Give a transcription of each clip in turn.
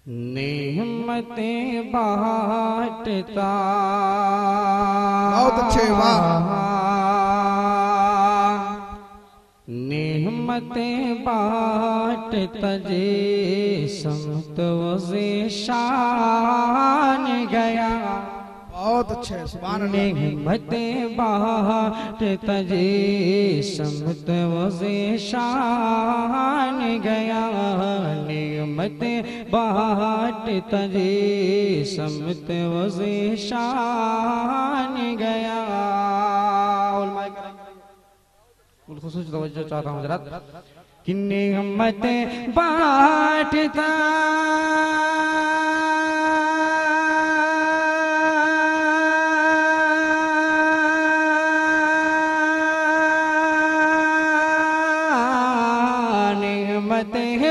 नेमतें बांटता। बहुत अच्छे, वाह। नेमतें बांटता जे समत वज़े शान गया। बहुत अच्छे, सुभान अल्लाह। नेमतें बांटता जे समत वज़े शान गया। नेमतें बांटता जे समत वज़े शान गया। खुसूस तवज्जो चाहता हूँ हज़रात कि नेमतें बांटता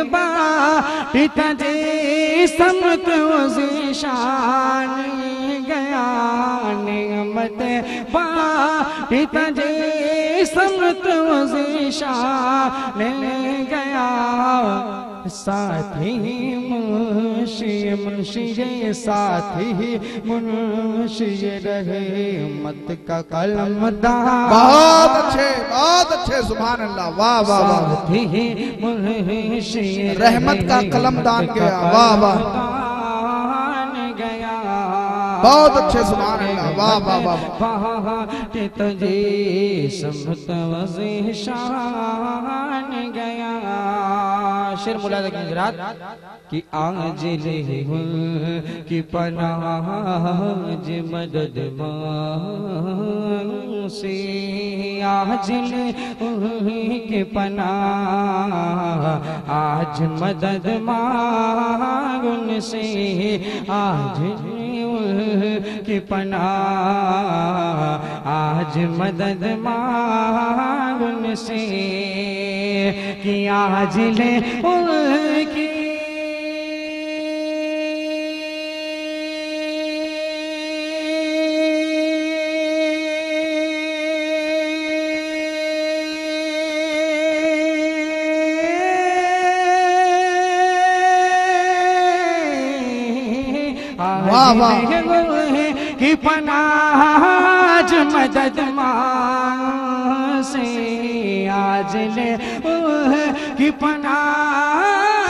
बांटता जे समत वज़े शान गया। नेमतें बांटता जे समत वज़े शान गया। साथी मुंशी ये साथी मुंशी रहे मत का कलमदार। बहुत अच्छे, सुभान अल्लाह, वाह वाह वाह। साथी मुंशी रहमत का कलमदान गया, वाह वाह। गया बहुत अच्छे, सुभान अल्लाह, वाह वाह वाह। बांटता जे समत वज़े शान गया। शेर मुलाज़ा की हज़रात कि आज ले की पनाह ज मदद मांग से। आज ले की पनाह आज मदद मांग उनसे। आज की पनाह आज मदद मांग उनसे कि आज ले उनकी की पनाह आज मदद मांग से। आज ले की पनाह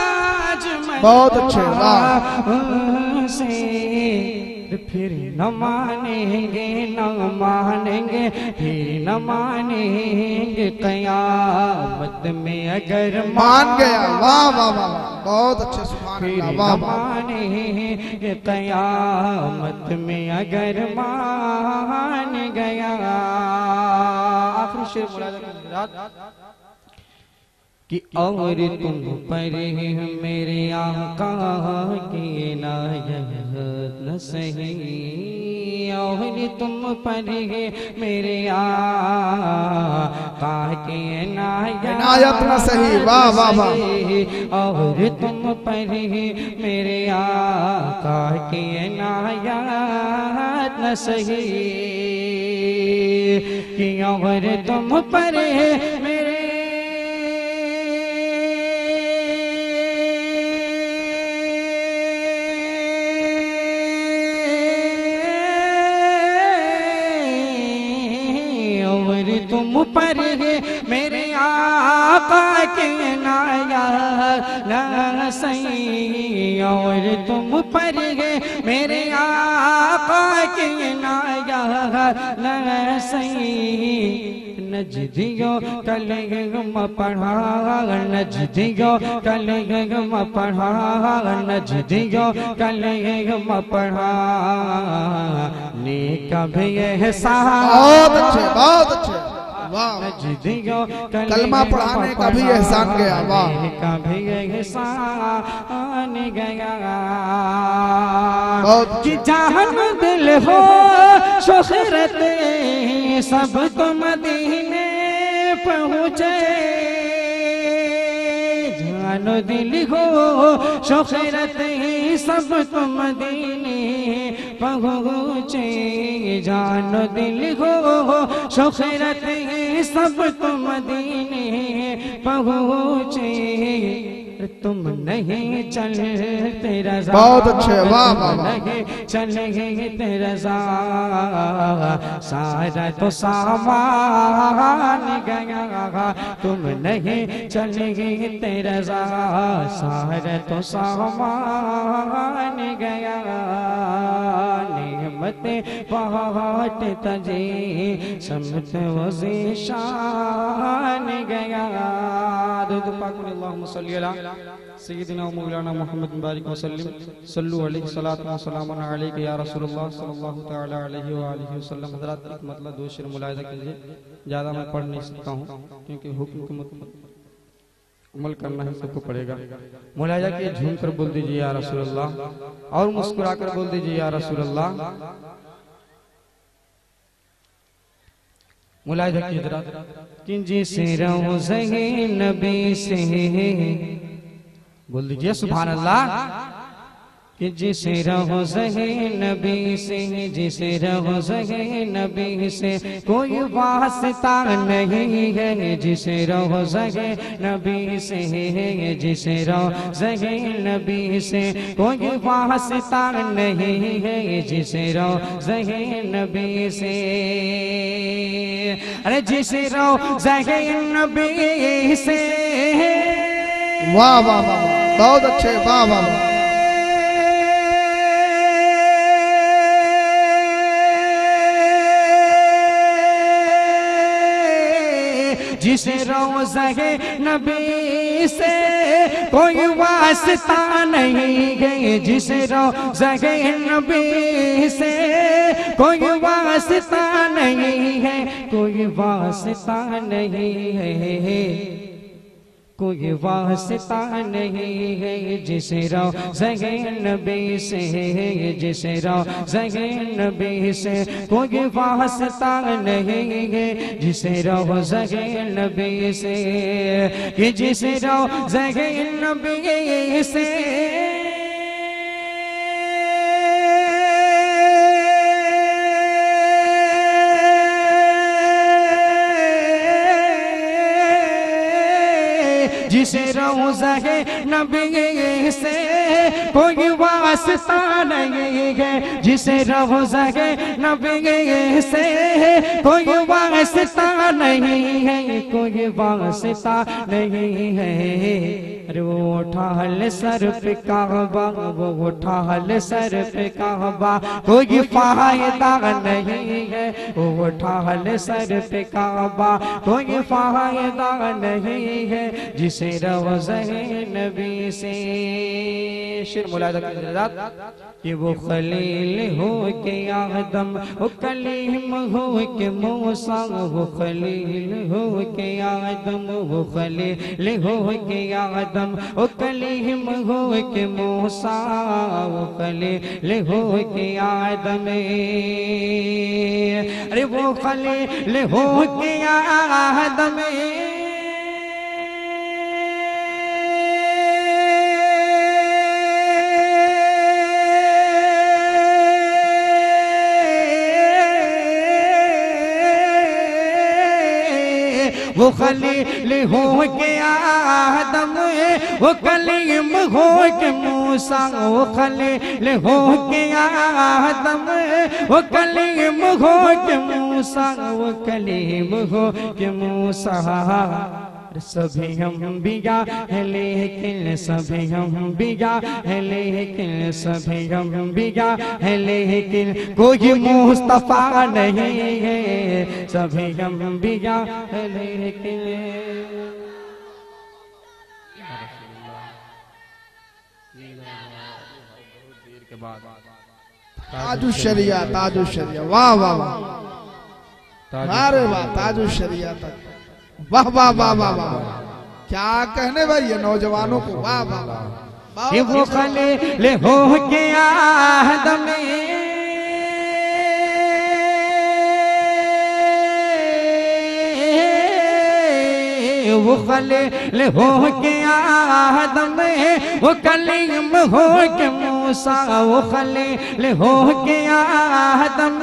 आज बहुत अच्छे, वाह। से फिर न मानेंगे न मानेंगे फिर न मानेंगे कयामत में अगर मान गया, वाह वाह वाह। बहुत अच्छे, सुभान अल्लाह, वाह वाह। मानेंगे कयामत में अगर मान गया। आखिरी शेर मुलाज़ा की हज़रात कि और तुम पर मेरे आका की इनायत न सही। और तुम पर मेरे आका की इनायत न सही, वाह वाह वाह। और तुम पर मेरे आका की इनायत न सही। कि और तुम पर मेरे तुम पर मेरे आका के इनायत न सही। और तुम पर मेरे आका के इनायत न सही। नजदियो कलम पढ़ा नजदियो कलम पढ़ा नजदियो कलम पढ़ा नेक भी एहसान। बहुत अच्छे, बहुत अच्छे, वाह। नजदियो कलमा पढ़ाने का भी एहसान गया, वाह। का भी एहसान गया। कि जान दिल हो शोहरत सब तो मदीने पहुँचे। जान दिल हो शोहरत सब तो मदीने पहुँचे। जान दिल हो शोहरत सब तो मदीने पहुँचे। तुम नहीं चलते रज़ा, बहुत अच्छे, वाह वाह वाह। नहीं चलते रज़ा, सारा तो सामान गया, तुम नहीं चलते रज़ा, सारा तो सामान गया, नेमतें बाट तजे समत वज़े शान गया। दुरूद पाक में अल्लाहुम्मा सल्ली अला सय्यिदिना व मौलाना मुहम्मद बारिक वसल्लम सल्लु अलैहि सलातु व सलामुन अलैका या रसूलुल्लाह सल्लल्लाहु तआला अलैहि व आलिहि वसल्लम। हज़रात एक मतलब दो शेर मुलाहिज़ा कीजिए, ज़्यादा मैं पढ़ नहीं सकता हूँ क्योंकि हुक्म के अमल करना ही सबको पड़ेगा। मुलाहिज़ा कीजिए, झूम कर बोल दीजिए या रसूलुल्लाह, और मुस्कुरा कर बोल दीजिए या रसूलुल्लाह। मुलाहिज़ा कीजिए जरा कि जिसे रोज़े नबी से बोल दीजिए सुभान अल्लाह, कि जिसे रोज़े नबी से, जिसे रोज़े नबी से कोई वास्ता नहीं है, जिसे रोज़े नबी से, जिसे रोज़े नबी से कोई वास्ता नहीं है, जिसे रोज़े नबी से, अरे जिसे रोज़े नबी से। वाह वाह वाह, बहुत अच्छे, वाह वाह वाह। जिसे रोज़े नबी से कोई वास्ता नहीं है, जिसे रोज़े नबी से कोई वास्ता नहीं है, कोई वास्ता नहीं है, कोई वास्ता नहीं है, जिसे रोज़े नबी से, जिसे रोज़े नबी से कोई वास्ता नहीं है, जिसे रोज़े नबी से, कि जिसे रोज़े नबी से जिसे रोज़े नबी से कोई वास्ता नहीं है, जिसे रोज़े नबी से कोई वास्ता नहीं है, कोई वास्ता नहीं है। अरे वो उठा हल सर पे काबा, वो उठा हल सर पे काबा, कोई फायदा नहीं है, वो उठा हल सर पे काबा, कोई फायदा नहीं है, जिसे रोज़े नबी से। शेर मुलाहिज़ा कीजिए कि वो खलील हो के आदम, वो कलीम हो के मूसा, वो खलील हो के आदम, वो खलील हो के आदम, वो कलीम हो के मूसा, वो खलील हो के आदम, अरे वो खलील हो के आदम, वो खलील हो के आदम, वो कलीम हो के मूसा, वो खलील हो के आदम, वो कलीम हो के मूसा, वो कलीम हो के मूसा। सभी अंबिया है लेकिन, सभी अंबिया है लेकिन, सभी अंबिया है लेकिन कोई मुस्तफा नहीं है, सभी अंबिया है लेकिन। ताजुश शरिया, ताजुश शरिया, वाह वाह वाह, अरे वाह, ताजुश शरिया तक, वाह वाह वाह वाह वाह, क्या कहने भाई ये नौजवानों को, वाह वाह वाह। वो खलील हो के आदम, वो खलील हो के आदम, वो कलीम हो के मूसा, वो खलील हो के आदम,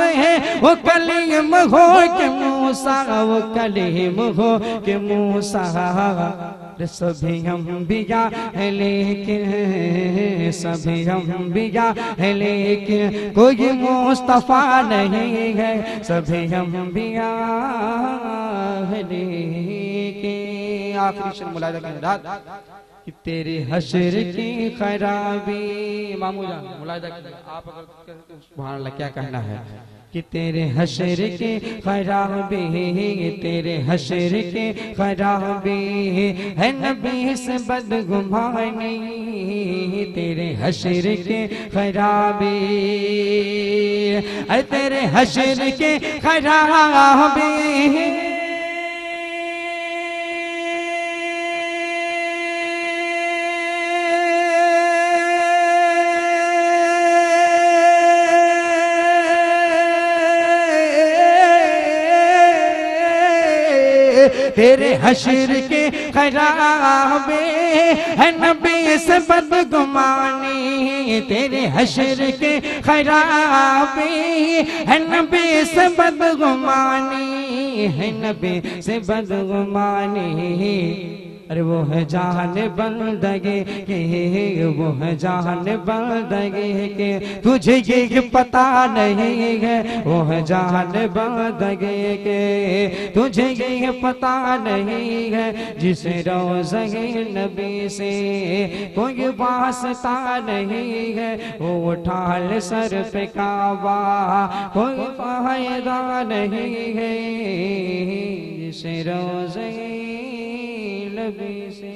वो कलीम हो के मूसा, वो कलीम हो के मूसा। सभी अंबिया है लेकिन सभी अंबिया है लेकिन कोई मुस्तफा नहीं है। सभी अंबिया है लेकिन आखिरी शेर मुलाहिदा के साथ कि तेरे हश्र की खराबी मामूजा मुलाहिदा आप अगर सुभान अल्लाह क्या कहना है कि तेरे हश्र के खराबी तेरे हश्र के खराबी है नबी से बदगुमानी तेरे हश्र के खराबी अरे तेरे हश्र के खराबी तेरे हश्र के खराबे है नबी से बदगुमानी तेरे हश्र के खराबे है नबी से बदगुमानी है नबी से बदगुमानी। अरे वो है जान बंदगे के वो है जान बंदगे के तुझे ये पता नहीं है। वो है जान बंदगे के तुझे ये पता नहीं है। जिसे रोज़े नबी से कोई वास्ता नहीं है। वो उठा ले सर पे काबा कोई फायदा नहीं है। जिसे रोज़े नबी से